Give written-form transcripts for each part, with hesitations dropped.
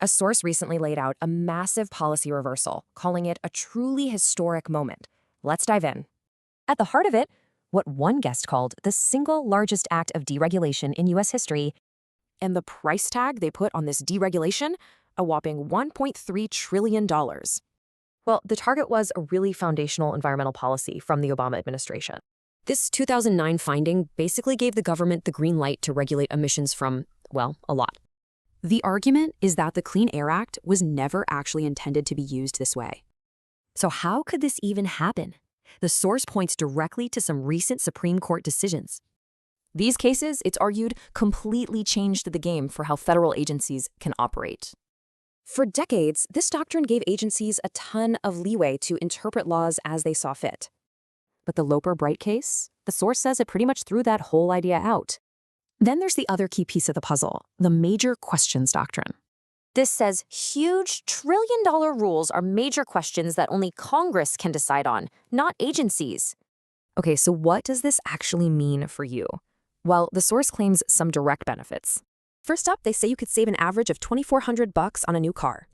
A source recently laid out a massive policy reversal, calling it a truly historic moment. Let's dive in. At the heart of it, what one guest called the single largest act of deregulation in U.S. history. And the price tag they put on this deregulation? A whopping $1.3 trillion. Well, the target was a really foundational environmental policy from the Obama administration. This 2009 finding basically gave the government the green light to regulate emissions from, well, a lot. The argument is that the Clean Air Act was never actually intended to be used this way. So how could this even happen? The source points directly to some recent Supreme Court decisions. These cases, it's argued, completely changed the game for how federal agencies can operate. For decades, this doctrine gave agencies a ton of leeway to interpret laws as they saw fit. But the Loper Bright case, the source says it pretty much threw that whole idea out. Then there's the other key piece of the puzzle, the major questions doctrine. This says huge trillion-dollar rules are major questions that only Congress can decide on, not agencies. Okay, so what does this actually mean for you? Well, the source claims some direct benefits. First up, they say you could save an average of $2,400 on a new car.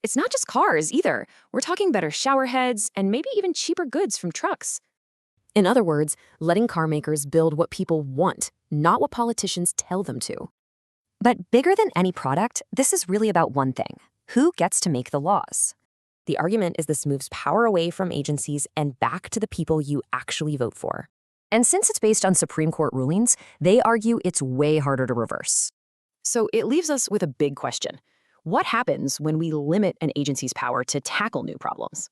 It's not just cars either. We're talking better shower heads and maybe even cheaper goods from trucks. In other words, letting car makers build what people want, not what politicians tell them to. But bigger than any product, this is really about one thing: who gets to make the laws? The argument is this moves power away from agencies and back to the people you actually vote for. And since it's based on Supreme Court rulings, they argue it's way harder to reverse. So it leaves us with a big question. What happens when we limit an agency's power to tackle new problems?